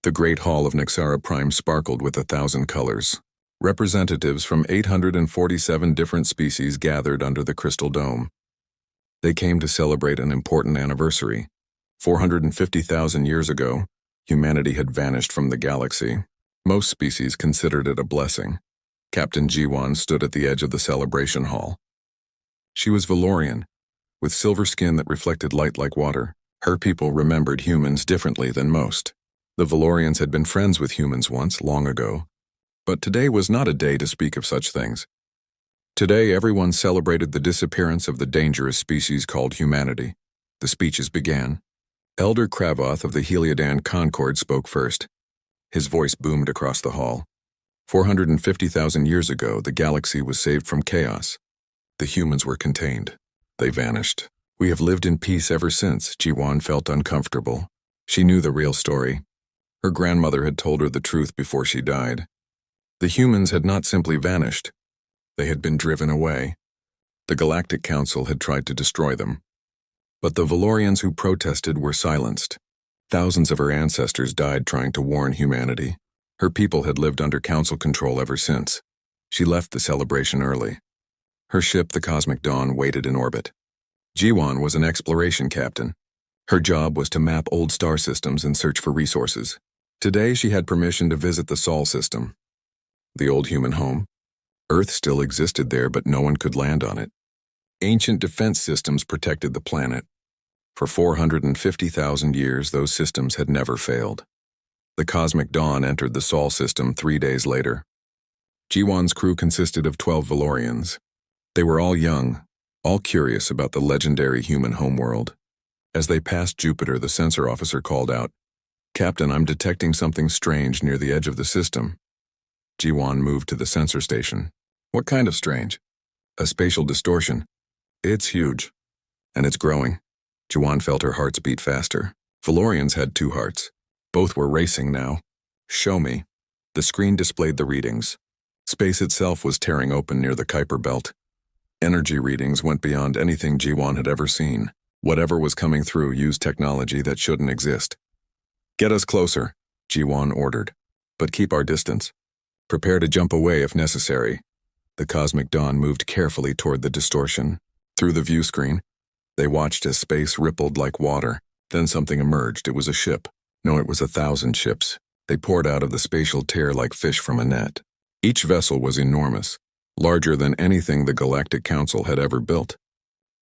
The great hall of Nixara Prime sparkled with 1,000 colors. Representatives from 847 different species gathered under the crystal dome. They came to celebrate an important anniversary. 450,000 years ago, humanity had vanished from the galaxy. Most species considered it a blessing. Captain Jiwan stood at the edge of the celebration hall. She was Valorian, with silver skin that reflected light like water. Her people remembered humans differently than most. The Valorians had been friends with humans once, long ago. But today was not a day to speak of such things. Today, everyone celebrated the disappearance of the dangerous species called humanity. The speeches began. Elder Kravoth of the Heliadan Concord spoke first. His voice boomed across the hall. 450,000 years ago, the galaxy was saved from chaos. The humans were contained. They vanished. We have lived in peace ever since. Jiwan felt uncomfortable. She knew the real story. Her grandmother had told her the truth before she died. The humans had not simply vanished. They had been driven away. The Galactic Council had tried to destroy them. But the Valorians who protested were silenced. Thousands of her ancestors died trying to warn humanity. Her people had lived under Council control ever since. She left the celebration early. Her ship, the Cosmic Dawn, waited in orbit. Jiwan was an exploration captain. Her job was to map old star systems and search for resources. Today she had permission to visit the Sol system, the old human home. Earth still existed there, but no one could land on it. Ancient defense systems protected the planet. For 450,000 years, those systems had never failed. The Cosmic Dawn entered the Sol system 3 days later. Jiwan's crew consisted of 12 Valorians. They were all young, all curious about the legendary human homeworld. As they passed Jupiter, the sensor officer called out, "Captain, I'm detecting something strange near the edge of the system." Jiwan moved to the sensor station. "What kind of strange?" "A spatial distortion. It's huge. And it's growing." Jiwan felt her hearts beat faster. Valorians had 2 hearts. Both were racing now. "Show me." The screen displayed the readings. Space itself was tearing open near the Kuiper Belt. Energy readings went beyond anything Jiwan had ever seen. Whatever was coming through used technology that shouldn't exist. "Get us closer," Jiwan ordered. "But keep our distance. Prepare to jump away if necessary." The Cosmic Dawn moved carefully toward the distortion. Through the view screen, they watched as space rippled like water. Then something emerged. It was a ship. No, it was 1,000 ships. They poured out of the spatial tear like fish from a net. Each vessel was enormous, larger than anything the Galactic Council had ever built.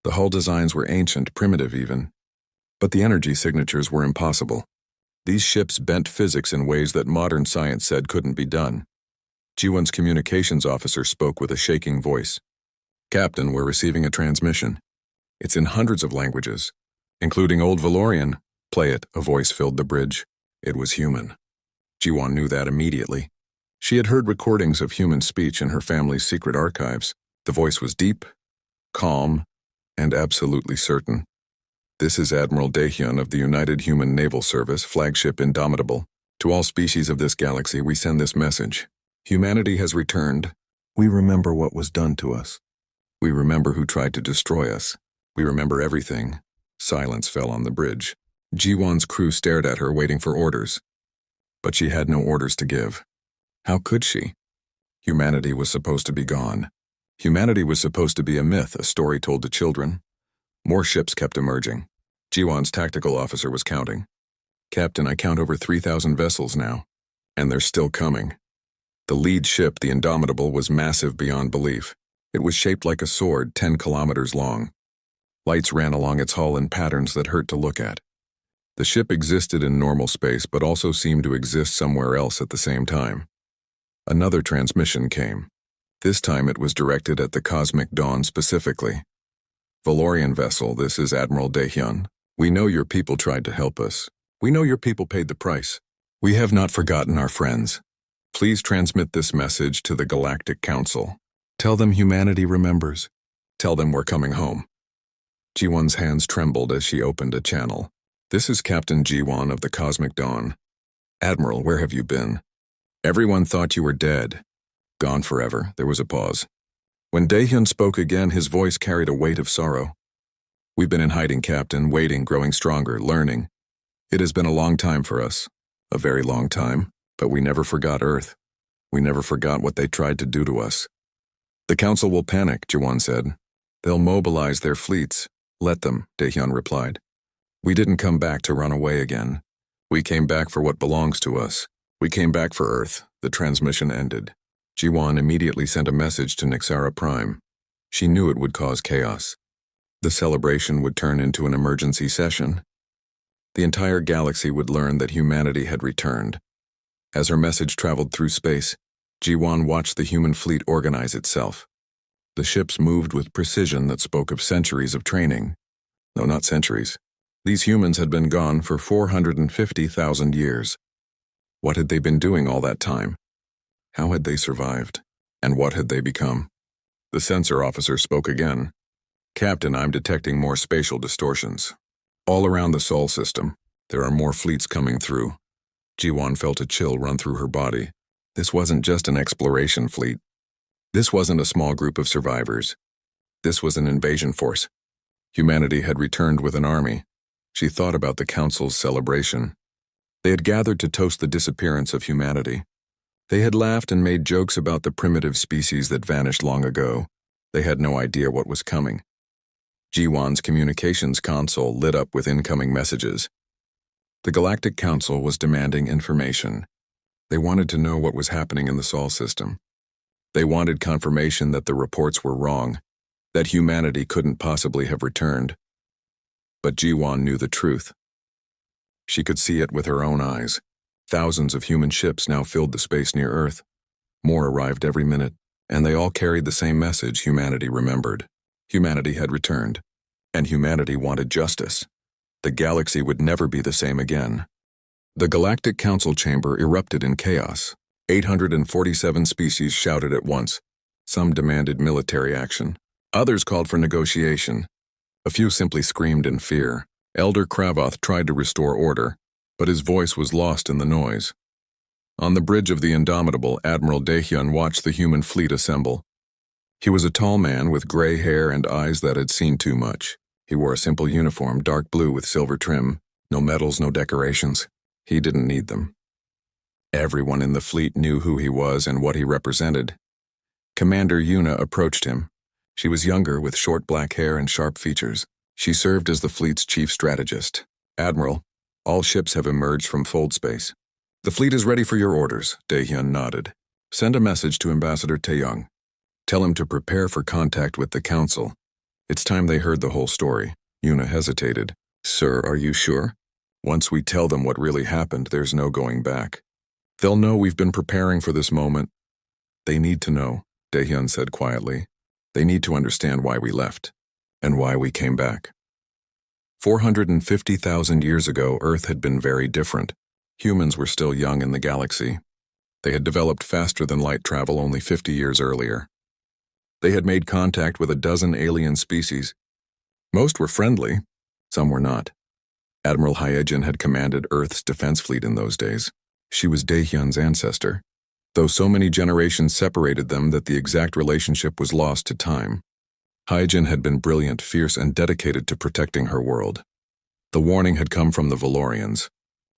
The hull designs were ancient, primitive even. But the energy signatures were impossible. These ships bent physics in ways that modern science said couldn't be done. Jiwan's communications officer spoke with a shaking voice. "Captain, we're receiving a transmission. It's in hundreds of languages, including Old Valorian." "Play it," a voice filled the bridge. It was human. Jiwan knew that immediately. She had heard recordings of human speech in her family's secret archives. The voice was deep, calm, and absolutely certain. "This is Admiral Daehyun of the United Human Naval Service, flagship Indomitable. To all species of this galaxy, we send this message. Humanity has returned. We remember what was done to us. We remember who tried to destroy us. We remember everything." Silence fell on the bridge. Jiwan's crew stared at her, waiting for orders. But she had no orders to give. How could she? Humanity was supposed to be gone. Humanity was supposed to be a myth, a story told to children. More ships kept emerging. Jiwan's tactical officer was counting. "Captain, I count over 3,000 vessels now. And they're still coming." The lead ship, the Indomitable, was massive beyond belief. It was shaped like a sword, 10 kilometers long. Lights ran along its hull in patterns that hurt to look at. The ship existed in normal space, but also seemed to exist somewhere else at the same time. Another transmission came. This time it was directed at the Cosmic Dawn specifically. "Valorian vessel, this is Admiral Daehyun. We know your people tried to help us. We know your people paid the price. We have not forgotten our friends. Please transmit this message to the Galactic Council. Tell them humanity remembers. Tell them we're coming home." Jiwan's hands trembled as she opened a channel. "This is Captain Jiwan of the Cosmic Dawn. Admiral, where have you been? Everyone thought you were dead. Gone forever." There was a pause. When Daehyun spoke again, his voice carried a weight of sorrow. "We've been in hiding, Captain, waiting, growing stronger, learning. It has been a long time for us. A very long time, but we never forgot Earth. We never forgot what they tried to do to us. The Council will panic, Jiwan said. They'll mobilize their fleets. Let them, Daehyun replied. We didn't come back to run away again. We came back for what belongs to us. We came back for Earth. The transmission ended. Jiwan immediately sent a message to Nixara Prime. She knew it would cause chaos. The celebration would turn into an emergency session. The entire galaxy would learn that humanity had returned. As her message traveled through space, Jiwan watched the human fleet organize itself. The ships moved with precision that spoke of centuries of training. No, not centuries. These humans had been gone for 450,000 years. What had they been doing all that time? How had they survived? And what had they become? The sensor officer spoke again. Captain, I'm detecting more spatial distortions. All around the Sol system, there are more fleets coming through. Jiwan felt a chill run through her body. This wasn't just an exploration fleet. This wasn't a small group of survivors. This was an invasion force. Humanity had returned with an army. She thought about the Council's celebration. They had gathered to toast the disappearance of humanity. They had laughed and made jokes about the primitive species that vanished long ago. They had no idea what was coming. Jiwan's communications console lit up with incoming messages. The Galactic Council was demanding information. They wanted to know what was happening in the Sol system. They wanted confirmation that the reports were wrong, that humanity couldn't possibly have returned. But Jiwan knew the truth. She could see it with her own eyes. Thousands of human ships now filled the space near Earth. More arrived every minute, and they all carried the same message humanity remembered. Humanity had returned, and humanity wanted justice. The galaxy would never be the same again. The Galactic Council chamber erupted in chaos. 847 species shouted at once. Some demanded military action. Others called for negotiation. A few simply screamed in fear. Elder Kravoth tried to restore order, but his voice was lost in the noise. On the bridge of the Indomitable, Admiral Daehyun watched the human fleet assemble. He was a tall man with gray hair and eyes that had seen too much. He wore a simple uniform, dark blue with silver trim. No medals, no decorations. He didn't need them. Everyone in the fleet knew who he was and what he represented. Commander Yuna approached him. She was younger with short black hair and sharp features. She served as the fleet's chief strategist. Admiral, all ships have emerged from fold space. The fleet is ready for your orders, Daehyun nodded. Send a message to Ambassador Taeyong. Tell him to prepare for contact with the Council. It's time they heard the whole story. Yuna hesitated. Sir, are you sure? Once we tell them what really happened, there's no going back. They'll know we've been preparing for this moment. They need to know, Daehyun said quietly. They need to understand why we left, and why we came back. 450,000 years ago, Earth had been very different. Humans were still young in the galaxy. They had developed faster than light travel only 50 years earlier. They had made contact with a dozen alien species. Most were friendly, some were not. Admiral Hyejin had commanded Earth's defense fleet in those days. She was Daehyun's ancestor, though so many generations separated them that the exact relationship was lost to time. Hyejin had been brilliant, fierce, and dedicated to protecting her world. The warning had come from the Valorians.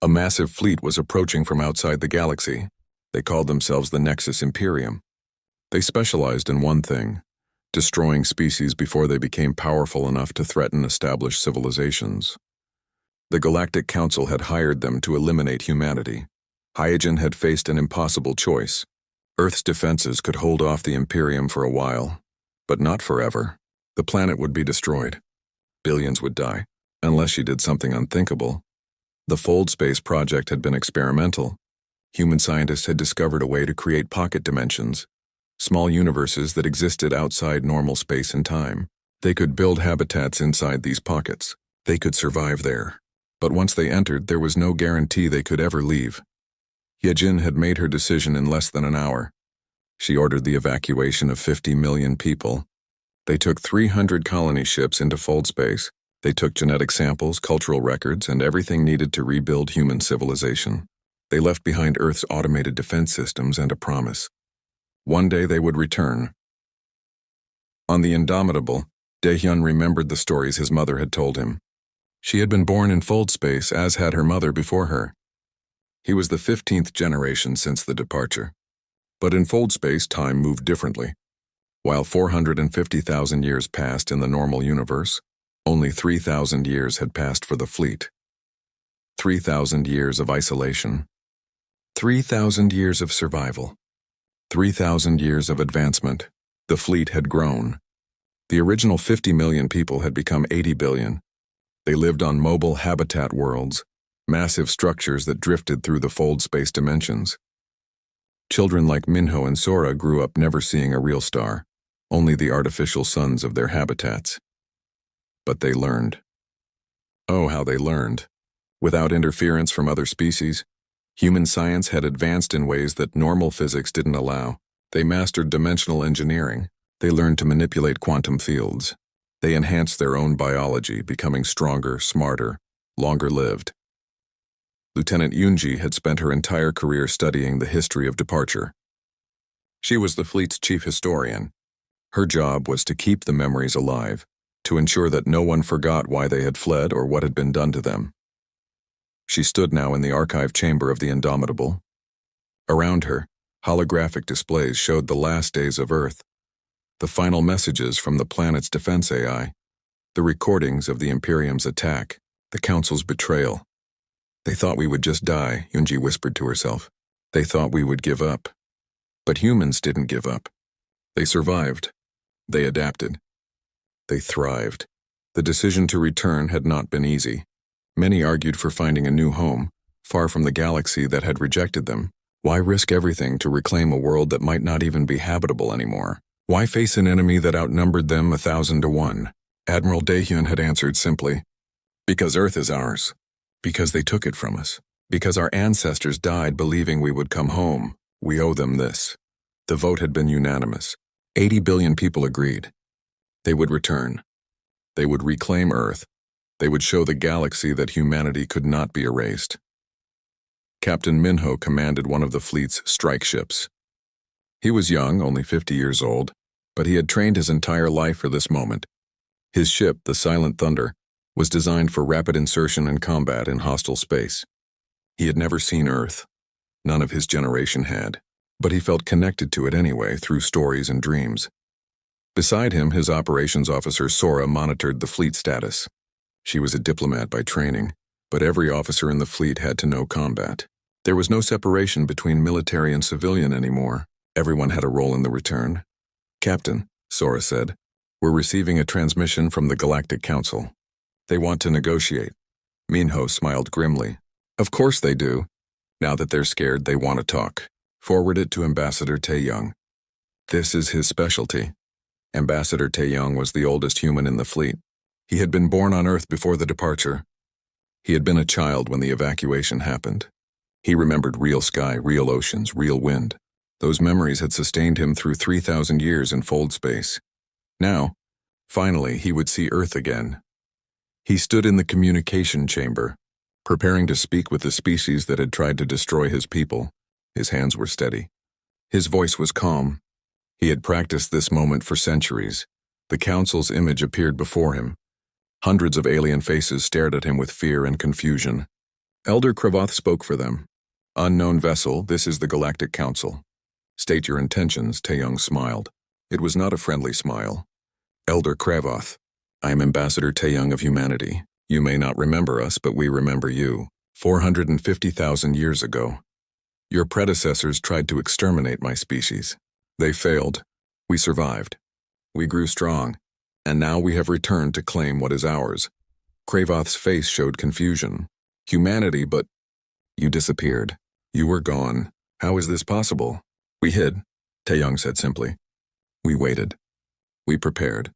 A massive fleet was approaching from outside the galaxy. They called themselves the Nexus Imperium. They specialized in one thing: destroying species before they became powerful enough to threaten established civilizations. The Galactic Council had hired them to eliminate humanity. Hyejin had faced an impossible choice. Earth's defenses could hold off the Imperium for a while, but not forever. The planet would be destroyed. Billions would die, unless she did something unthinkable. The Fold Space project had been experimental. Human scientists had discovered a way to create pocket dimensions, small universes that existed outside normal space and time. They could build habitats inside these pockets. They could survive there. But once they entered, there was no guarantee they could ever leave. Hyejin had made her decision in less than an hour. She ordered the evacuation of 50 million people. They took 300 colony ships into Fold Space. They took genetic samples, cultural records, and everything needed to rebuild human civilization. They left behind Earth's automated defense systems and a promise. One day they would return. On the Indomitable, Daehyun remembered the stories his mother had told him. She had been born in Fold Space, as had her mother before her. He was the 15th generation since the departure. But in fold space, time moved differently. While 450,000 years passed in the normal universe, only 3,000 years had passed for the fleet. 3,000 years of isolation. 3,000 years of survival. 3,000 years of advancement. The fleet had grown. The original 50 million people had become 80 billion. They lived on mobile habitat worlds, massive structures that drifted through the fold space dimensions. Children like Minho and Sora grew up never seeing a real star, only the artificial suns of their habitats. But they learned. Oh, how they learned. Without interference from other species, human science had advanced in ways that normal physics didn't allow. They mastered dimensional engineering. They learned to manipulate quantum fields. They enhanced their own biology, becoming stronger, smarter, longer-lived. Lieutenant Yunji had spent her entire career studying the history of departure. She was the fleet's chief historian. Her job was to keep the memories alive, to ensure that no one forgot why they had fled or what had been done to them. She stood now in the archive chamber of the Indomitable. Around her, holographic displays showed the last days of Earth, the final messages from the planet's defense AI, the recordings of the Imperium's attack, the Council's betrayal. They thought we would just die, Yunji whispered to herself. They thought we would give up. But humans didn't give up. They survived. They adapted. They thrived. The decision to return had not been easy. Many argued for finding a new home, far from the galaxy that had rejected them. Why risk everything to reclaim a world that might not even be habitable anymore? Why face an enemy that outnumbered them 1,000 to 1? Admiral Daehyun had answered simply, because Earth is ours. Because they took it from us. Because our ancestors died believing we would come home. We owe them this. The vote had been unanimous. 80 billion people agreed. They would return. They would reclaim Earth. They would show the galaxy that humanity could not be erased. Captain Minho commanded one of the fleet's strike ships. He was young, only 50 years old, but he had trained his entire life for this moment. His ship, the Silent Thunder, was designed for rapid insertion and combat in hostile space. He had never seen Earth. None of his generation had, but he felt connected to it anyway through stories and dreams. Beside him, his operations officer Sora monitored the fleet status. She was a diplomat by training, but every officer in the fleet had to know combat. There was no separation between military and civilian anymore. Everyone had a role in the return. Captain, Sora said, we're receiving a transmission from the Galactic Council. They want to negotiate. Minho smiled grimly. Of course they do. Now that they're scared, they want to talk. Forward it to Ambassador Taeyong. This is his specialty. Ambassador Taeyong was the oldest human in the fleet. He had been born on Earth before the departure. He had been a child when the evacuation happened. He remembered real sky, real oceans, real wind. Those memories had sustained him through 3,000 years in fold space. Now, finally, he would see Earth again. He stood in the communication chamber, preparing to speak with the species that had tried to destroy his people. His hands were steady. His voice was calm. He had practiced this moment for centuries. The Council's image appeared before him. Hundreds of alien faces stared at him with fear and confusion. Elder Kravoth spoke for them. Unknown vessel, this is the Galactic Council. State your intentions, Taeyong smiled. It was not a friendly smile. Elder Kravoth. I am Ambassador Taeyong of humanity. You may not remember us, but we remember you. 450,000 years ago. Your predecessors tried to exterminate my species. They failed. We survived. We grew strong. And now we have returned to claim what is ours. Kravoth's face showed confusion. Humanity, but you disappeared. You were gone. How is this possible? We hid, Taeyong said simply. We waited. We prepared.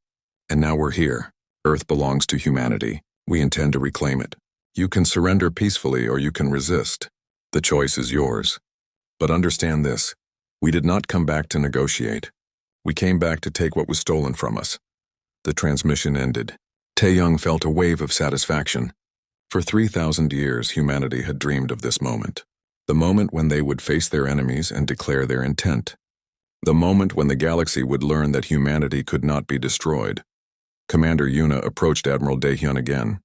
And now we're here. Earth belongs to humanity. We intend to reclaim it. You can surrender peacefully or you can resist. The choice is yours. But understand this. We did not come back to negotiate. We came back to take what was stolen from us. The transmission ended. Taeyong felt a wave of satisfaction. For 3,000 years, humanity had dreamed of this moment. The moment when they would face their enemies and declare their intent. The moment when the galaxy would learn that humanity could not be destroyed. Commander Yuna approached Admiral Daehyun again.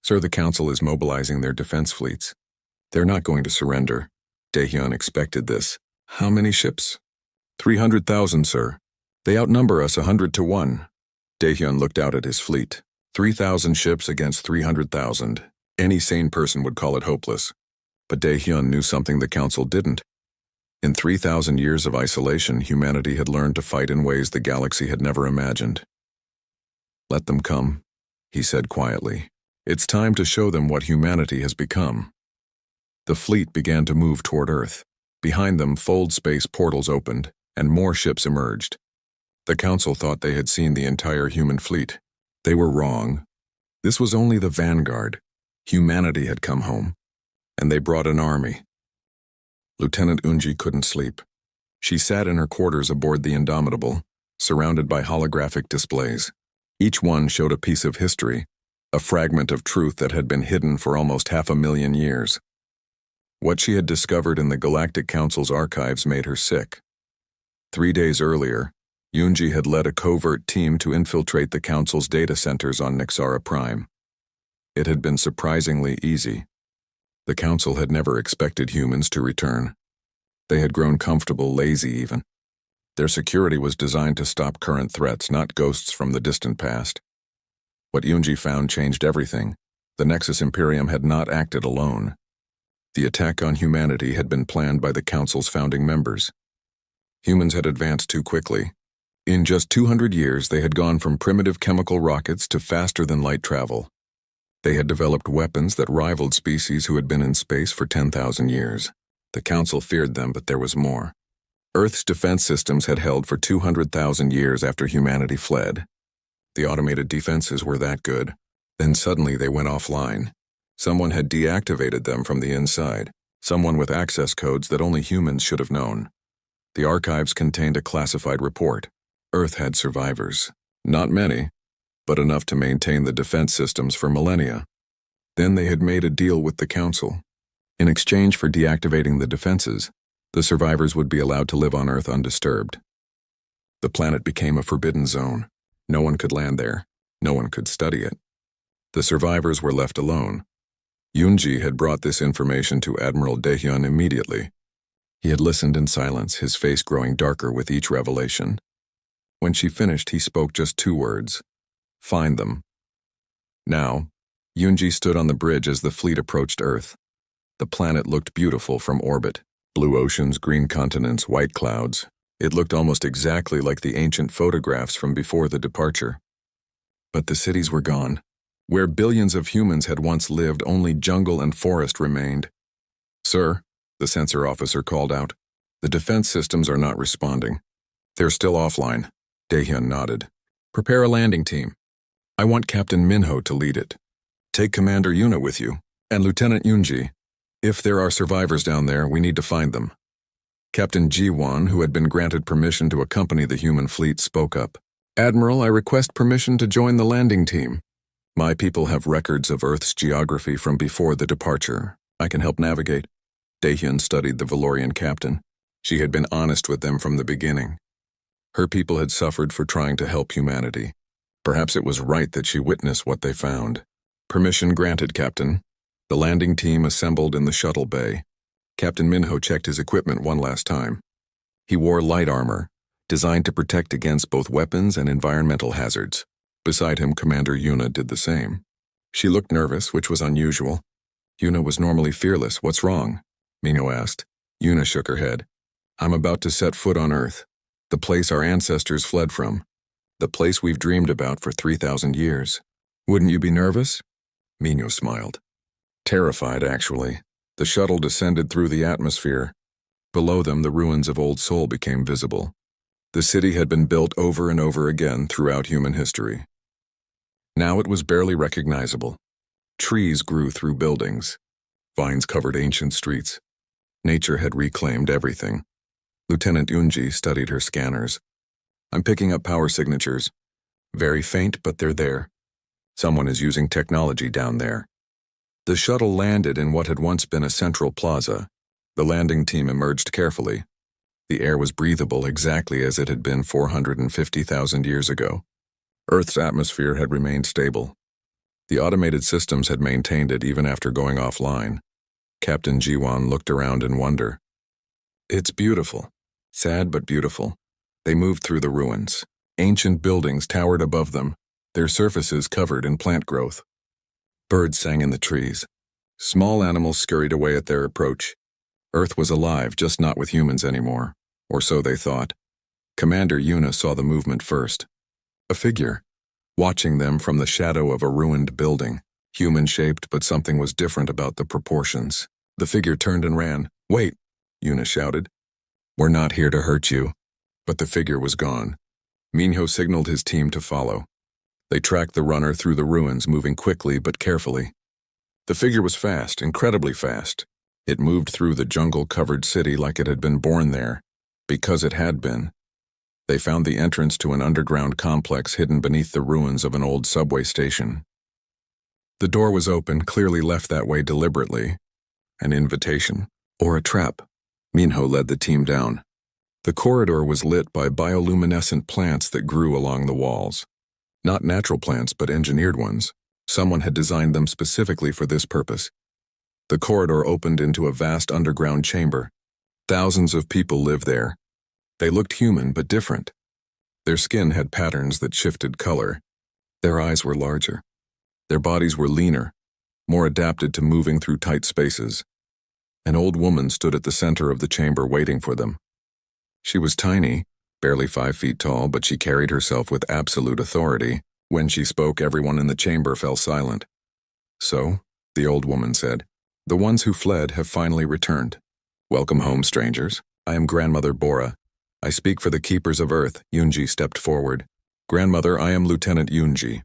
Sir, the Council is mobilizing their defense fleets. They're not going to surrender. Daehyun expected this. How many ships? 300,000, sir. They outnumber us 100 to 1. Daehyun looked out at his fleet. 3,000 ships against 300,000. Any sane person would call it hopeless. But Daehyun knew something the council didn't. In 3,000 years of isolation, humanity had learned to fight in ways the galaxy had never imagined. Let them come, he said quietly. It's time to show them what humanity has become. The fleet began to move toward Earth. Behind them, fold space portals opened, and more ships emerged. The council thought they had seen the entire human fleet. They were wrong. This was only the vanguard. Humanity had come home, and they brought an army. Lieutenant Unji couldn't sleep. She sat in her quarters aboard the Indomitable, surrounded by holographic displays. Each one showed a piece of history, a fragment of truth that had been hidden for almost 500,000 years. What she had discovered in the Galactic Council's archives made her sick. 3 days earlier, Unji had led a covert team to infiltrate the Council's data centers on Nixara Prime. It had been surprisingly easy. The Council had never expected humans to return. They had grown comfortable, lazy even. Their security was designed to stop current threats, not ghosts from the distant past. What Unji found changed everything. The Nexus Imperium had not acted alone. The attack on humanity had been planned by the Council's founding members. Humans had advanced too quickly. In just 200 years, they had gone from primitive chemical rockets to faster-than-light travel. They had developed weapons that rivaled species who had been in space for 10,000 years. The Council feared them, but there was more. Earth's defense systems had held for 200,000 years after humanity fled. The automated defenses were that good. Then suddenly they went offline. Someone had deactivated them from the inside, someone with access codes that only humans should have known. The archives contained a classified report. Earth had survivors. Not many, but enough to maintain the defense systems for millennia. Then they had made a deal with the Council. In exchange for deactivating the defenses, the survivors would be allowed to live on Earth undisturbed. The planet became a forbidden zone. No one could land there. No one could study it. The survivors were left alone. Unji had brought this information to Admiral Daehyun immediately. He had listened in silence, his face growing darker with each revelation. When she finished, he spoke just 2 words. Find them. Now, Unji stood on the bridge as the fleet approached Earth. The planet looked beautiful from orbit. Blue oceans, green continents, white clouds. It looked almost exactly like the ancient photographs from before the departure. But the cities were gone. Where billions of humans had once lived, only jungle and forest remained. Sir, the sensor officer called out. The defense systems are not responding. They're still offline. Daehyun nodded. Prepare a landing team. I want Captain Minho to lead it. Take Commander Yuna with you, and Lieutenant Unji. If there are survivors down there, we need to find them. Captain Ji-won, who had been granted permission to accompany the human fleet, spoke up. Admiral, I request permission to join the landing team. My people have records of Earth's geography from before the departure. I can help navigate. Daehyun studied the Valorian captain. She had been honest with them from the beginning. Her people had suffered for trying to help humanity. Perhaps it was right that she witness what they found. Permission granted, Captain. The landing team assembled in the shuttle bay. Captain Minho checked his equipment one last time. He wore light armor, designed to protect against both weapons and environmental hazards. Beside him, Commander Yuna did the same. She looked nervous, which was unusual. Yuna was normally fearless. What's wrong? Minho asked. Yuna shook her head. I'm about to set foot on Earth, the place our ancestors fled from, the place we've dreamed about for 3,000 years. Wouldn't you be nervous? Minho smiled. Terrified, actually. The shuttle descended through the atmosphere. Below them, the ruins of Old Seoul became visible. The city had been built over and over again throughout human history. Now it was barely recognizable. Trees grew through buildings. Vines covered ancient streets. Nature had reclaimed everything. Lieutenant Unji studied her scanners. I'm picking up power signatures. Very faint, but they're there. Someone is using technology down there. The shuttle landed in what had once been a central plaza. The landing team emerged carefully. The air was breathable exactly as it had been 450,000 years ago. Earth's atmosphere had remained stable. The automated systems had maintained it even after going offline. Captain Jiwan looked around in wonder. It's beautiful. Sad but beautiful. They moved through the ruins. Ancient buildings towered above them, their surfaces covered in plant growth. Birds sang in the trees. Small animals scurried away at their approach. Earth was alive, just not with humans anymore, or so they thought. Commander Yuna saw the movement first. A figure, watching them from the shadow of a ruined building. Human-shaped, but something was different about the proportions. The figure turned and ran. "Wait," Yuna shouted. "We're not here to hurt you." But the figure was gone. Minho signaled his team to follow. They tracked the runner through the ruins, moving quickly but carefully. The figure was fast, incredibly fast. It moved through the jungle-covered city like it had been born there, because it had been. They found the entrance to an underground complex hidden beneath the ruins of an old subway station. The door was open, clearly left that way deliberately. An invitation, or a trap. Minho led the team down. The corridor was lit by bioluminescent plants that grew along the walls. Not natural plants, but engineered ones. Someone had designed them specifically for this purpose. The corridor opened into a vast underground chamber. Thousands of people lived there. They looked human, but different. Their skin had patterns that shifted color. Their eyes were larger. Their bodies were leaner, more adapted to moving through tight spaces. An old woman stood at the center of the chamber waiting for them. She was tiny, barely 5 feet tall, but she carried herself with absolute authority. When she spoke, everyone in the chamber fell silent. "So," the old woman said, "the ones who fled have finally returned. Welcome home, strangers. I am Grandmother Bora. I speak for the Keepers of Earth." Yunji stepped forward. "Grandmother, I am Lieutenant Yunji.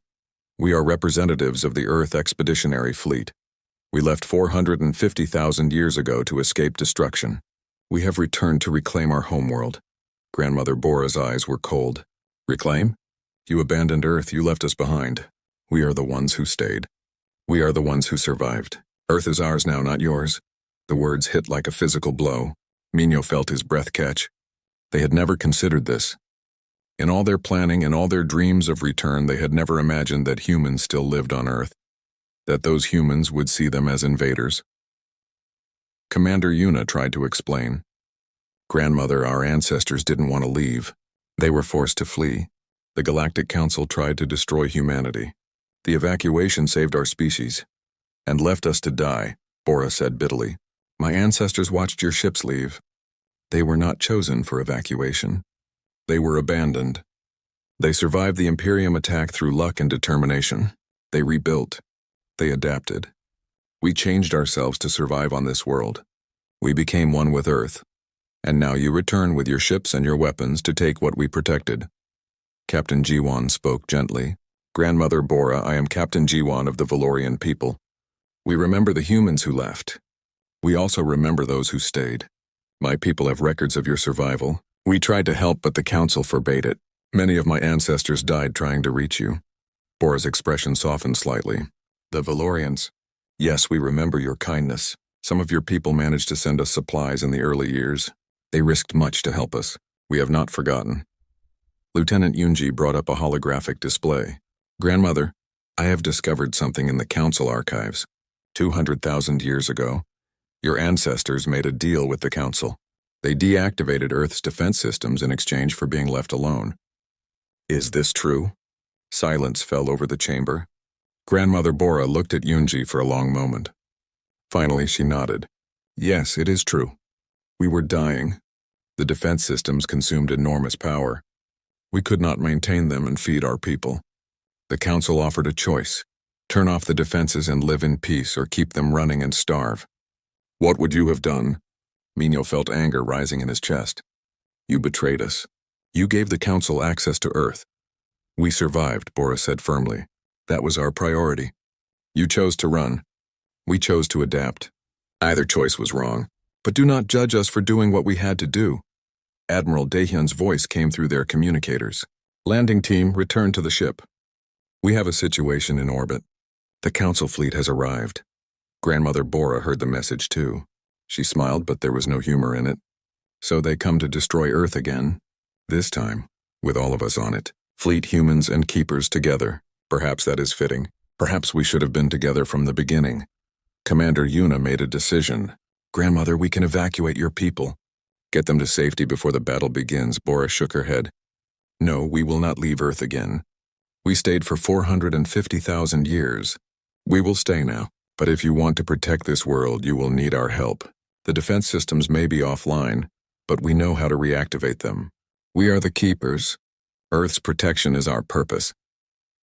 We are representatives of the Earth Expeditionary Fleet. We left 450,000 years ago to escape destruction. We have returned to reclaim our homeworld." Grandmother Bora's eyes were cold. "Reclaim? You abandoned Earth, you left us behind. We are the ones who stayed. We are the ones who survived. Earth is ours now, not yours." The words hit like a physical blow. Minho felt his breath catch. They had never considered this. In all their planning and all their dreams of return, they had never imagined that humans still lived on Earth, that those humans would see them as invaders. Commander Yuna tried to explain. "Grandmother, our ancestors didn't want to leave. They were forced to flee. The Galactic Council tried to destroy humanity. The evacuation saved our species, and left us to die," Bora said bitterly. "My ancestors watched your ships leave. They were not chosen for evacuation. They were abandoned. They survived the Imperium attack through luck and determination. They rebuilt. They adapted. We changed ourselves to survive on this world. We became one with Earth. And now you return with your ships and your weapons to take what we protected." Captain Jiwan spoke gently. "Grandmother Bora, I am Captain Jiwan of the Valorian people. We remember the humans who left. We also remember those who stayed. My people have records of your survival. We tried to help, but the Council forbade it. Many of my ancestors died trying to reach you." Bora's expression softened slightly. "The Valorians. Yes, we remember your kindness. Some of your people managed to send us supplies in the early years. They risked much to help us. We have not forgotten." Lieutenant Yunji brought up a holographic display. "Grandmother, I have discovered something in the Council archives. 200,000 years ago, your ancestors made a deal with the Council. They deactivated Earth's defense systems in exchange for being left alone." "Is this true?" Silence fell over the chamber. Grandmother Bora looked at Yunji for a long moment. Finally, she nodded. "Yes, it is true. We were dying. The defense systems consumed enormous power. We could not maintain them and feed our people. The Council offered a choice: turn off the defenses and live in peace, or keep them running and starve. What would you have done?" Minho felt anger rising in his chest. "You betrayed us. You gave the Council access to Earth. We survived," Bora said firmly. "That was our priority. You chose to run. We chose to adapt. Either choice was wrong. But do not judge us for doing what we had to do." Admiral Daehyun's voice came through their communicators. "Landing team, return to the ship. We have a situation in orbit. The Council fleet has arrived." Grandmother Bora heard the message too. She smiled, but there was no humor in it. "So they come to destroy Earth again. This time, with all of us on it. Fleet, humans, and keepers together. Perhaps that is fitting. Perhaps we should have been together from the beginning." Commander Yuna made a decision. Grandmother, we can evacuate your people. Get them to safety before the battle begins. Bora shook her head. No, we will not leave Earth again. We stayed for 450,000 years. We will stay now. But if you want to protect this world, you will need our help. The defense systems may be offline, but we know how to reactivate them. We are the keepers. Earth's protection is our purpose.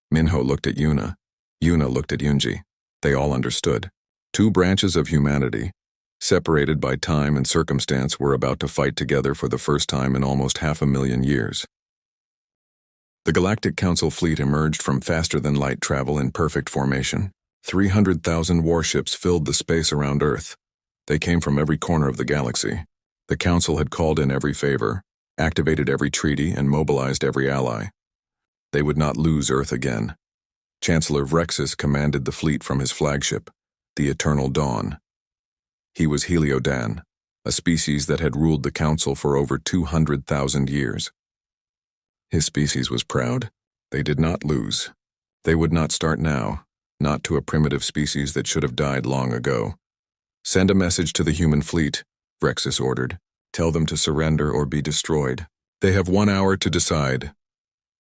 Minho looked at Yuna. Yuna looked at Yunji. They all understood. Two branches of humanity, separated by time and circumstance, were about to fight together for the first time in almost 500,000 years. The Galactic Council fleet emerged from faster-than-light travel in perfect formation. 300,000 warships filled the space around Earth. They came from every corner of the galaxy. The Council had called in every favor, activated every treaty, and mobilized every ally. They would not lose Earth again. Chancellor Vrexus commanded the fleet from his flagship, the Eternal Dawn. He was Heliodan, a species that had ruled the Council for over 200,000 years. His species was proud. They did not lose. They would not start now, not to a primitive species that should have died long ago. Send a message to the human fleet, Vrexus ordered. Tell them to surrender or be destroyed. They have 1 hour to decide.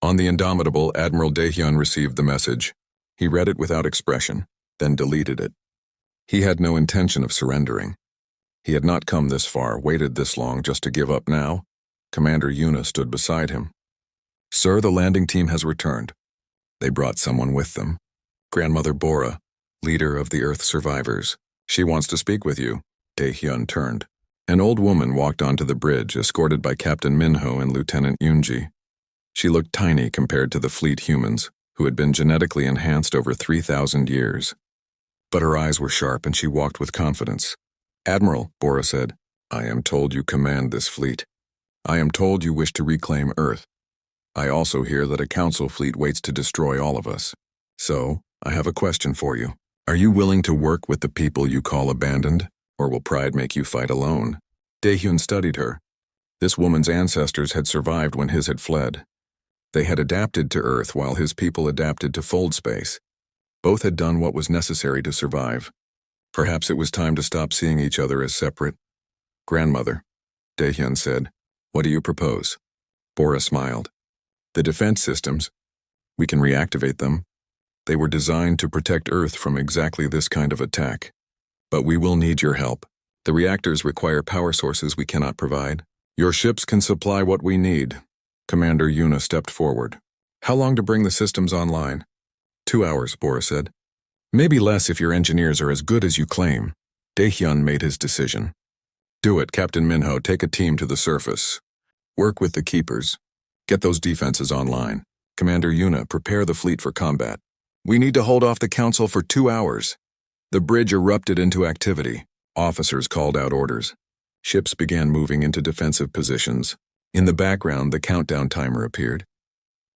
On the Indomitable, Admiral Daehyun received the message. He read it without expression, then deleted it. He had no intention of surrendering. He had not come this far, waited this long just to give up now. Commander Yuna stood beside him. Sir, the landing team has returned. They brought someone with them. Grandmother Bora, leader of the Earth survivors. She wants to speak with you. Daehyun turned. An old woman walked onto the bridge, escorted by Captain Minho and Lieutenant Yunji. She looked tiny compared to the fleet humans, who had been genetically enhanced over 3,000 years. But her eyes were sharp and she walked with confidence. Admiral, Bora said, I am told you command this fleet. I am told you wish to reclaim Earth. I also hear that a council fleet waits to destroy all of us. So, I have a question for you. Are you willing to work with the people you call abandoned, or will pride make you fight alone? Daehyun studied her. This woman's ancestors had survived when his had fled. They had adapted to Earth while his people adapted to fold space. Both had done what was necessary to survive. Perhaps it was time to stop seeing each other as separate. Grandmother, Daehyun said, what do you propose? Bora smiled. The defense systems, we can reactivate them. They were designed to protect Earth from exactly this kind of attack. But we will need your help. The reactors require power sources we cannot provide. Your ships can supply what we need. Commander Yuna stepped forward. How long to bring the systems online? 2 hours, Bora said. Maybe less if your engineers are as good as you claim. Daehyun made his decision. Do it, Captain Minho. Take a team to the surface. Work with the keepers. Get those defenses online. Commander Yuna, prepare the fleet for combat. We need to hold off the council for 2 hours. The bridge erupted into activity. Officers called out orders. Ships began moving into defensive positions. In the background, the countdown timer appeared.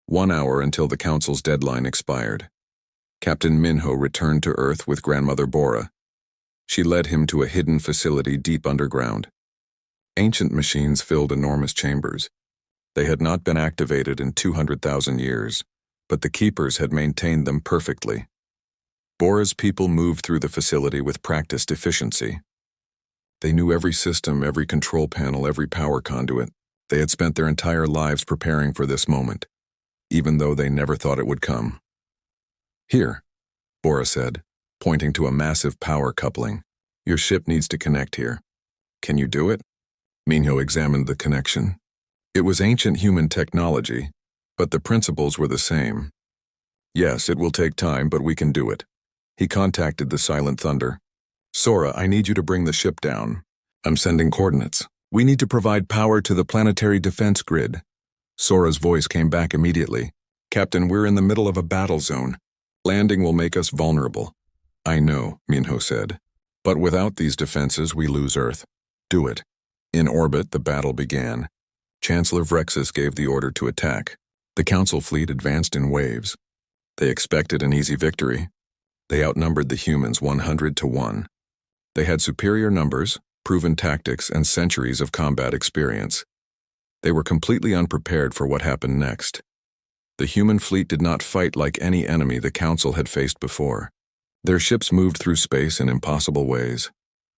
1 hour until the council's deadline expired. Captain Minho returned to Earth with Grandmother Bora. She led him to a hidden facility deep underground. Ancient machines filled enormous chambers. They had not been activated in 200,000 years, but the keepers had maintained them perfectly. Bora's people moved through the facility with practiced efficiency. They knew every system, every control panel, every power conduit. They had spent their entire lives preparing for this moment, even though they never thought it would come. Here, Bora said, pointing to a massive power coupling. Your ship needs to connect here. Can you do it? Minho examined the connection. It was ancient human technology, but the principles were the same. Yes, it will take time, but we can do it. He contacted the Silent Thunder. Sora, I need you to bring the ship down. I'm sending coordinates. We need to provide power to the planetary defense grid. Sora's voice came back immediately. Captain, we're in the middle of a battle zone. Landing will make us vulnerable. I know, Minho said. But without these defenses, we lose Earth. Do it. In orbit, the battle began. Chancellor Vrexus gave the order to attack. The Council fleet advanced in waves. They expected an easy victory. They outnumbered the humans 100 to 1. They had superior numbers, proven tactics, and centuries of combat experience. They were completely unprepared for what happened next. The human fleet did not fight like any enemy the Council had faced before. Their ships moved through space in impossible ways,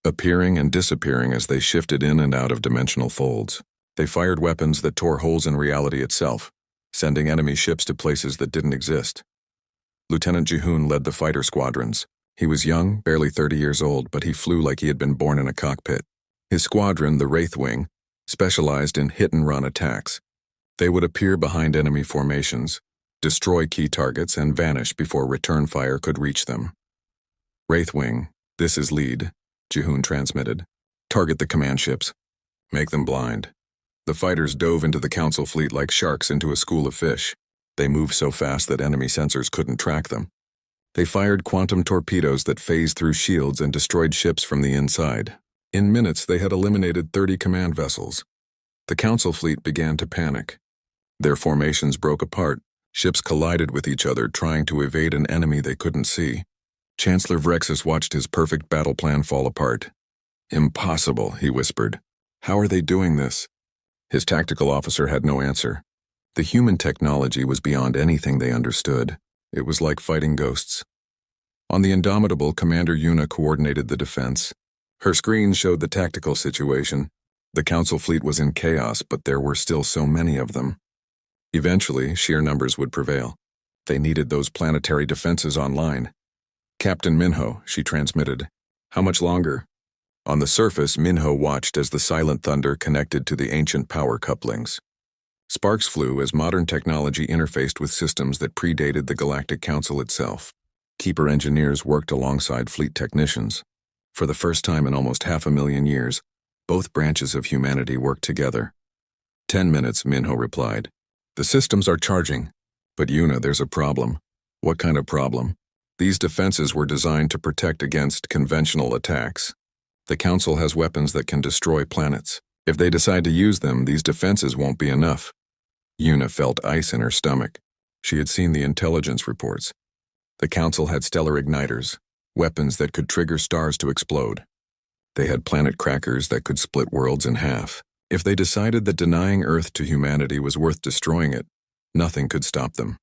appearing and disappearing as they shifted in and out of dimensional folds. They fired weapons that tore holes in reality itself, sending enemy ships to places that didn't exist. Lieutenant Jihoon led the fighter squadrons. He was young, barely 30 years old, but he flew like he had been born in a cockpit. His squadron, the Wraith Wing, specialized in hit-and-run attacks. They would appear behind enemy formations, destroy key targets, and vanish before return fire could reach them. Wraith Wing, this is lead, Jihoon transmitted. Target the command ships. Make them blind. The fighters dove into the Council fleet like sharks into a school of fish. They moved so fast that enemy sensors couldn't track them. They fired quantum torpedoes that phased through shields and destroyed ships from the inside. In minutes, they had eliminated 30 command vessels. The Council fleet began to panic. Their formations broke apart. Ships collided with each other, trying to evade an enemy they couldn't see. Chancellor Vrexus watched his perfect battle plan fall apart. "Impossible," he whispered. "How are they doing this?" His tactical officer had no answer. The human technology was beyond anything they understood. It was like fighting ghosts. On the Indomitable, Commander Yuna coordinated the defense. Her screen showed the tactical situation. The Council fleet was in chaos, but there were still so many of them. Eventually, sheer numbers would prevail. They needed those planetary defenses online. "Captain Minho," she transmitted. "How much longer?" On the surface, Minho watched as the silent thunder connected to the ancient power couplings. Sparks flew as modern technology interfaced with systems that predated the Galactic Council itself. Keeper engineers worked alongside fleet technicians. For the first time in almost 500,000 years, both branches of humanity worked together. 10 minutes, Minho replied. "The systems are charging. But Yuna, there's a problem." "What kind of problem?" "These defenses were designed to protect against conventional attacks. The Council has weapons that can destroy planets. If they decide to use them, these defenses won't be enough." Yuna felt ice in her stomach. She had seen the intelligence reports. The Council had stellar igniters, weapons that could trigger stars to explode. They had planet crackers that could split worlds in half. If they decided that denying Earth to humanity was worth destroying it, nothing could stop them.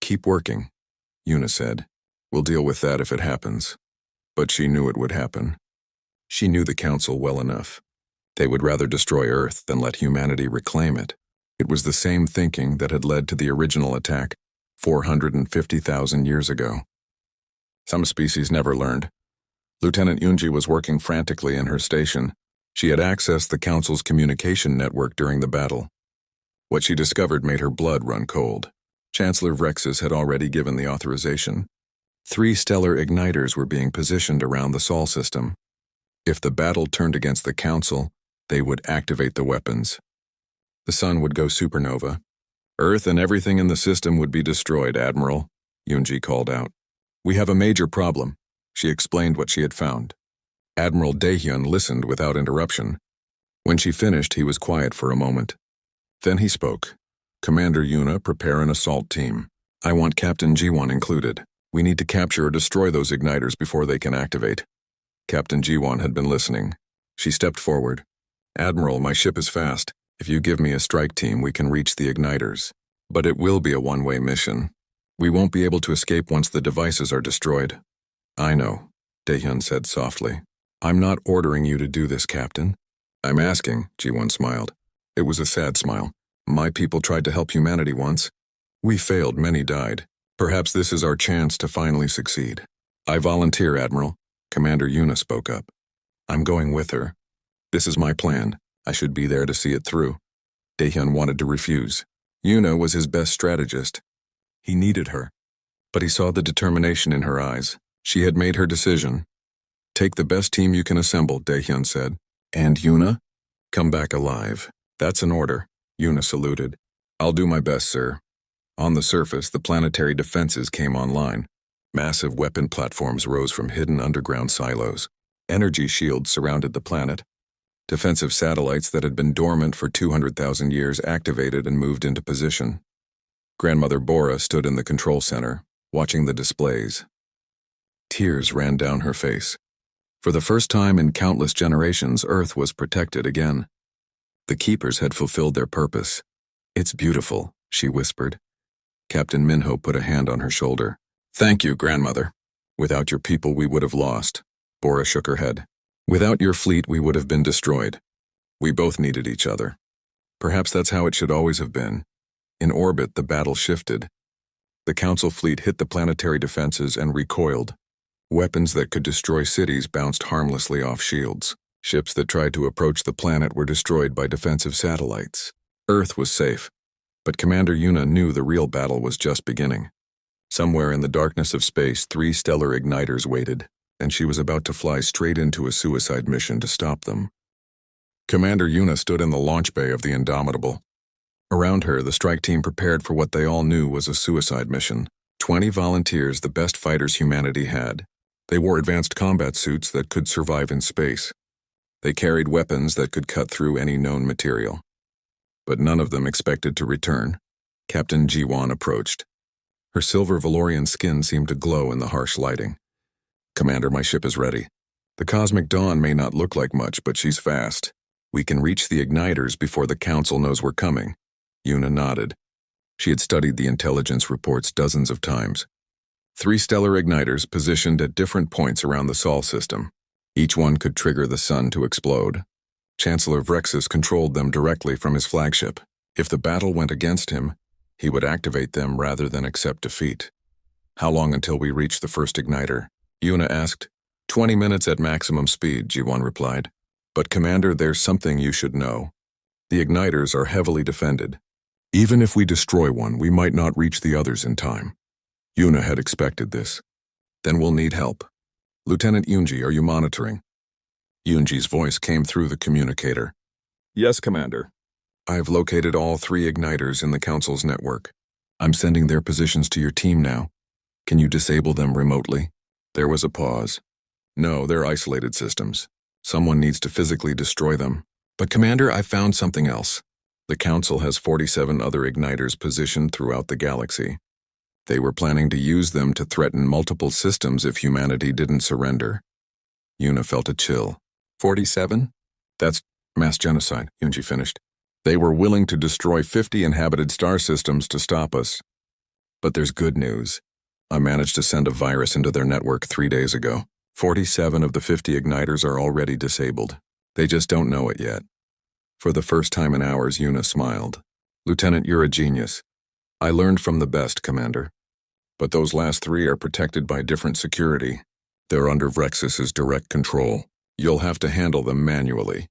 "Keep working," Yuna said. "We'll deal with that if it happens." But she knew it would happen. She knew the Council well enough. They would rather destroy Earth than let humanity reclaim it. It was the same thinking that had led to the original attack 450,000 years ago. Some species never learned. Lieutenant Yunji was working frantically in her station. She had accessed the Council's communication network during the battle. What she discovered made her blood run cold. Chancellor Vrexus had already given the authorization. 3 stellar igniters were being positioned around the Sol system. If the battle turned against the Council, they would activate the weapons. The sun would go supernova. "Earth and everything in the system would be destroyed, Admiral," Yunji called out. "We have a major problem." She explained what she had found. Admiral Daehyun listened without interruption. When she finished, he was quiet for a moment. Then he spoke. "Commander Yuna, prepare an assault team. I want Captain G1 included. We need to capture or destroy those igniters before they can activate." Captain G1 had been listening. She stepped forward. "Admiral, my ship is fast. If you give me a strike team, we can reach the igniters. But it will be a one-way mission. We won't be able to escape once the devices are destroyed." "I know," Daehyun said softly. "I'm not ordering you to do this, Captain." "I'm asking," G1 smiled. It was a sad smile. "My people tried to help humanity once. We failed, many died. Perhaps this is our chance to finally succeed." "I volunteer, Admiral," Commander Yuna spoke up. "I'm going with her. This is my plan. I should be there to see it through." Daehyun wanted to refuse. Yuna was his best strategist. He needed her. But he saw the determination in her eyes. She had made her decision. "Take the best team you can assemble," Daehyun said. "And Yuna? Come back alive." "That's an order," Yuna saluted. "I'll do my best, sir." On the surface, the planetary defenses came online. Massive weapon platforms rose from hidden underground silos. Energy shields surrounded the planet. Defensive satellites that had been dormant for 200,000 years activated and moved into position. Grandmother Bora stood in the control center, watching the displays. Tears ran down her face. For the first time in countless generations, Earth was protected again. The Keepers had fulfilled their purpose. "It's beautiful," she whispered. Captain Minho put a hand on her shoulder. "Thank you, Grandmother." Without your people, we would have lost. Bora shook her head. Without your fleet, we would have been destroyed. We both needed each other. Perhaps that's how it should always have been. In orbit, the battle shifted. The Council fleet hit the planetary defenses and recoiled. Weapons that could destroy cities bounced harmlessly off shields. Ships that tried to approach the planet were destroyed by defensive satellites. Earth was safe, but Commander Yuna knew the real battle was just beginning. Somewhere in the darkness of space, 3 stellar igniters waited, and she was about to fly straight into a suicide mission to stop them. Commander Yuna stood in the launch bay of the Indomitable. Around her, the strike team prepared for what they all knew was a suicide mission. 20 volunteers, the best fighters humanity had. They wore advanced combat suits that could survive in space. They carried weapons that could cut through any known material. But none of them expected to return. Captain Ji-won approached. Her silver Valorian skin seemed to glow in the harsh lighting. Commander, my ship is ready. The Cosmic Dawn may not look like much, but she's fast. We can reach the igniters before the Council knows we're coming. Yuna nodded. She had studied the intelligence reports dozens of times. 3 stellar igniters positioned at different points around the Sol system. Each one could trigger the sun to explode. Chancellor Vrexus controlled them directly from his flagship. If the battle went against him, he would activate them rather than accept defeat. How long until we reach the first igniter? Yuna asked. 20 minutes at maximum speed, Ji-won replied. But Commander, there's something you should know. The igniters are heavily defended. Even if we destroy one, we might not reach the others in time. Yuna had expected this. Then we'll need help. Lieutenant Yoonji, are you monitoring? Yoonji's voice came through the communicator. Yes, Commander. I've located all 3 igniters in the Council's network. I'm sending their positions to your team now. Can you disable them remotely? There was a pause. No, they're isolated systems. Someone needs to physically destroy them. But Commander, I found something else. The Council has 47 other igniters positioned throughout the galaxy. They were planning to use them to threaten multiple systems if humanity didn't surrender. Yuna felt a chill. 47? That's mass genocide, Yoonji finished. They were willing to destroy 50 inhabited star systems to stop us. But there's good news. I managed to send a virus into their network 3 days ago. 47 of the 50 igniters are already disabled. They just don't know it yet. For the first time in hours, Yuna smiled. Lieutenant, you're a genius. I learned from the best, Commander. But those last 3 are protected by different security. They're under Vrexus's direct control. You'll have to handle them manually.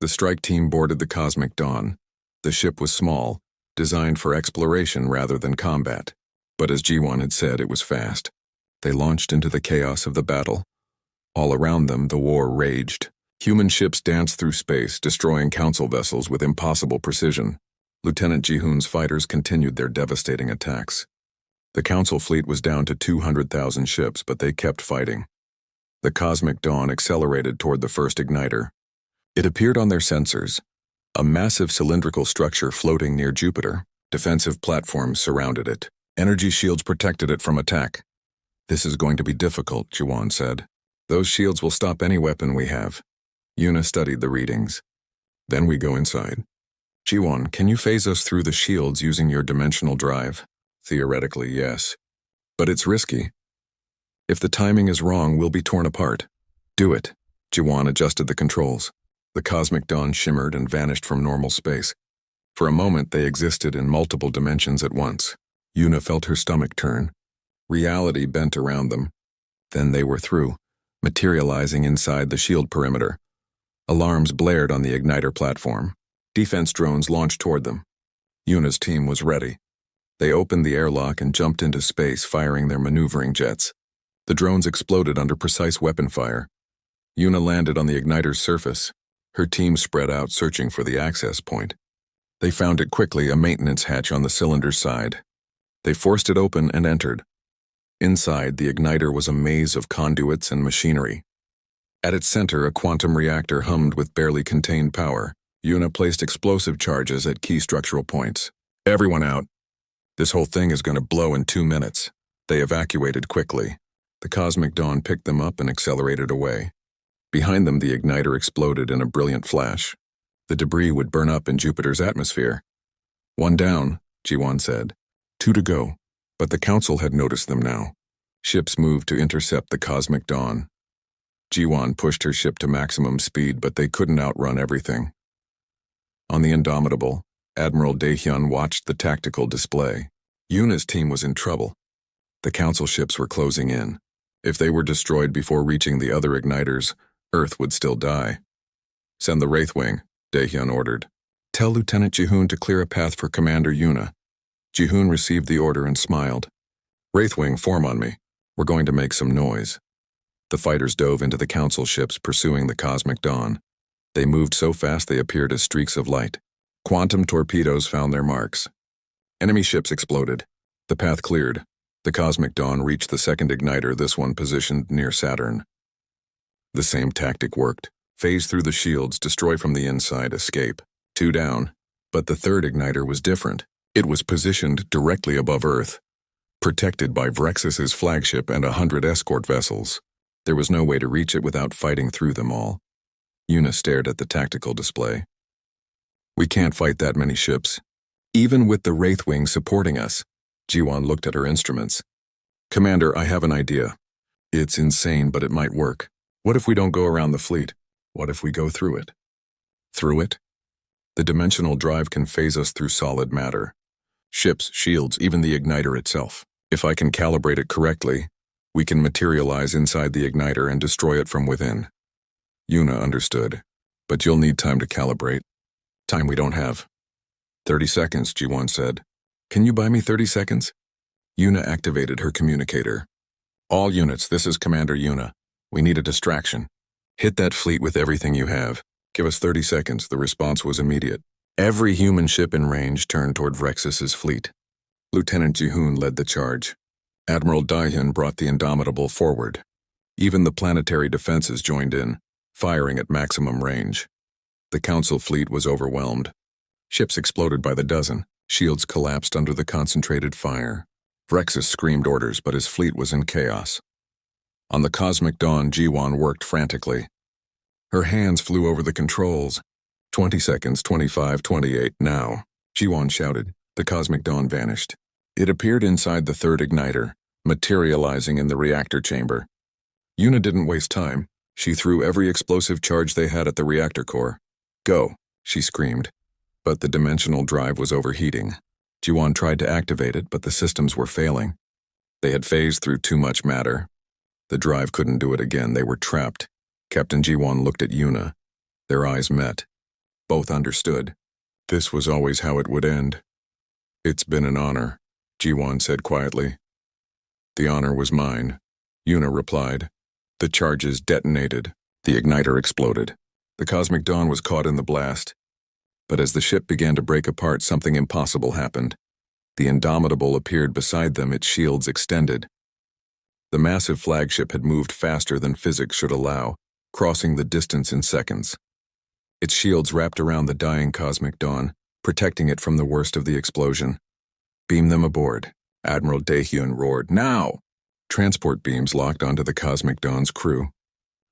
The strike team boarded the Cosmic Dawn. The ship was small, designed for exploration rather than combat. But as Ji-won had said, it was fast. They launched into the chaos of the battle. All around them, the war raged. Human ships danced through space, destroying Council vessels with impossible precision. Lieutenant Ji-hoon's fighters continued their devastating attacks. The Council fleet was down to 200,000 ships, but they kept fighting. The Cosmic Dawn accelerated toward the first igniter. It appeared on their sensors, a massive cylindrical structure floating near Jupiter. Defensive platforms surrounded it. Energy shields protected it from attack. This is going to be difficult, Ji-won said. Those shields will stop any weapon we have. Yuna studied the readings. Then we go inside. Ji-won, can you phase us through the shields using your dimensional drive? Theoretically, yes. But it's risky. If the timing is wrong, we'll be torn apart. Do it. Ji-won adjusted the controls. The Cosmic Dawn shimmered and vanished from normal space. For a moment, they existed in multiple dimensions at once. Yuna felt her stomach turn. Reality bent around them. Then they were through, materializing inside the shield perimeter. Alarms blared on the igniter platform. Defense drones launched toward them. Yuna's team was ready. They opened the airlock and jumped into space, firing their maneuvering jets. The drones exploded under precise weapon fire. Yuna landed on the igniter's surface. Her team spread out, searching for the access point. They found it quickly, a maintenance hatch on the cylinder's side. They forced it open and entered. Inside, the igniter was a maze of conduits and machinery. At its center, a quantum reactor hummed with barely contained power. Yuna placed explosive charges at key structural points. Everyone out. This whole thing is going to blow in 2 minutes. They evacuated quickly. The Cosmic Dawn picked them up and accelerated away. Behind them, the igniter exploded in a brilliant flash. The debris would burn up in Jupiter's atmosphere. 1 down, Ji-won said. 2 to go. But the Council had noticed them now. Ships moved to intercept the cosmic dawn. Jiwan pushed her ship to maximum speed, but they couldn't outrun everything. On the Indomitable, Admiral Daehyun watched the tactical display. Yuna's team was in trouble. The Council ships were closing in. If they were destroyed before reaching the other igniters, Earth would still die. "Send the Wraithwing," Daehyun ordered. "Tell Lieutenant Jihoon to clear a path for Commander Yuna." Jihoon received the order and smiled. "Wraithwing, form on me. We're going to make some noise." The fighters dove into the Council ships pursuing the cosmic dawn. They moved so fast they appeared as streaks of light. Quantum torpedoes found their marks. Enemy ships exploded. The path cleared. The cosmic dawn reached the second igniter, this one positioned near Saturn. The same tactic worked. Phase through the shields, destroy from the inside, escape. 2 down. But the third igniter was different. It was positioned directly above Earth, protected by Vrexus's flagship and 100 escort vessels. There was no way to reach it without fighting through them all. Yuna stared at the tactical display. "We can't fight that many ships, even with the Wraithwing supporting us." Jiwan looked at her instruments. "Commander, I have an idea. It's insane, but it might work. What if we don't go around the fleet? What if we go through it?" "Through it?" "The dimensional drive can phase us through solid matter. Ships, shields, even the igniter itself. If I can calibrate it correctly, we can materialize inside the igniter and destroy it from within." Yuna understood. "But you'll need time to calibrate. Time we don't have." 30 seconds, Jiwan said. "Can you buy me 30 seconds? Yuna activated her communicator. "All units, this is Commander Yuna. We need a distraction. Hit that fleet with everything you have. Give us 30 seconds. The response was immediate. Every human ship in range turned toward Vrexus's fleet. Lieutenant Jihoon led the charge. Admiral Daehyun brought the Indomitable forward. Even the planetary defenses joined in, firing at maximum range. The Council fleet was overwhelmed. Ships exploded by the dozen. Shields collapsed under the concentrated fire. Vrexus screamed orders, but his fleet was in chaos. On the cosmic dawn, Jiwan worked frantically. Her hands flew over the controls. 20 seconds, 25, 28, now. Jiwan shouted. The cosmic dawn vanished. It appeared inside the third igniter, materializing in the reactor chamber. Yuna didn't waste time. She threw every explosive charge they had at the reactor core. "Go," she screamed. But the dimensional drive was overheating. Jiwan tried to activate it, but the systems were failing. They had phased through too much matter. The drive couldn't do it again. They were trapped. Captain Jiwan looked at Yuna. Their eyes met. Both understood. This was always how it would end. "It's been an honor," Jiwan said quietly. "The honor was mine," Yuna replied. The charges detonated. The igniter exploded. The cosmic dawn was caught in the blast. But as the ship began to break apart, something impossible happened. The Indomitable appeared beside them, its shields extended. The massive flagship had moved faster than physics should allow, crossing the distance in seconds. Its shields wrapped around the dying cosmic dawn, protecting it from the worst of the explosion. "Beam them aboard," Admiral Daehyun roared. "Now!" Transport beams locked onto the cosmic dawn's crew.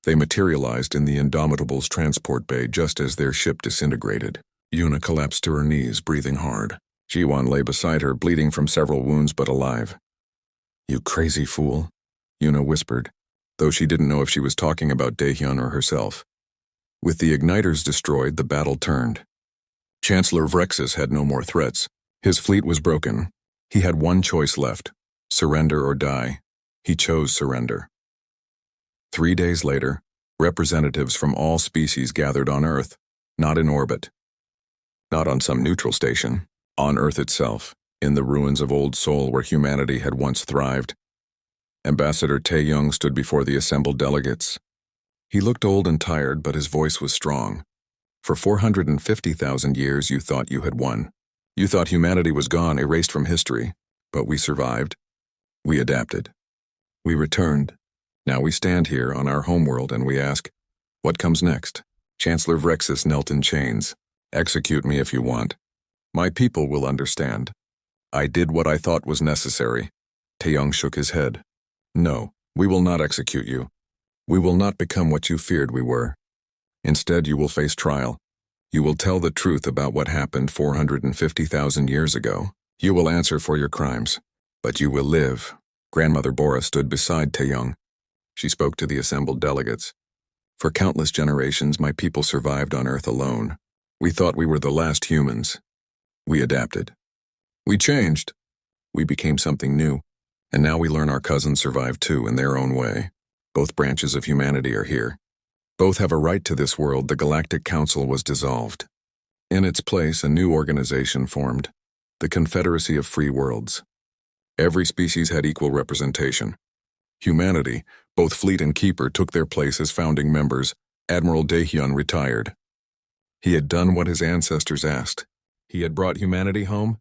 They materialized in the Indomitable's transport bay just as their ship disintegrated. Yuna collapsed to her knees, breathing hard. Jiwan lay beside her, bleeding from several wounds but alive. "You crazy fool," Yuna whispered, though she didn't know if she was talking about Daehyun or herself. With the igniters destroyed, the battle turned. Chancellor Vrexus had no more threats. His fleet was broken. He had one choice left: surrender or die. He chose surrender. 3 days later, representatives from all species gathered on Earth, not in orbit. Not on some neutral station, on Earth itself, in the ruins of Old Seoul where humanity had once thrived. Ambassador Tae-young stood before the assembled delegates. He looked old and tired, but his voice was strong. "For 450,000 years you thought you had won. You thought humanity was gone, erased from history. But we survived. We adapted. We returned. Now we stand here on our homeworld and we ask, what comes next?" Chancellor Vrexus knelt in chains. "Execute me if you want. My people will understand. I did what I thought was necessary." Tae-young shook his head. "No, we will not execute you. We will not become what you feared we were. Instead, you will face trial. You will tell the truth about what happened 450,000 years ago. You will answer for your crimes. But you will live. Grandmother Bora stood beside Taeyong. She spoke to the assembled delegates. For countless generations, my people survived on Earth alone. We thought we were the last humans. We adapted. We changed. We became something new. And now we learn our cousins survived too in their own way. Both branches of humanity are here. Both have a right to this world. The Galactic Council was dissolved. In its place, a new organization formed, the Confederacy of Free Worlds. Every species had equal representation. Humanity, both fleet and keeper, took their place as founding members. Admiral Daehyun retired. He had done what his ancestors asked. He had brought humanity home,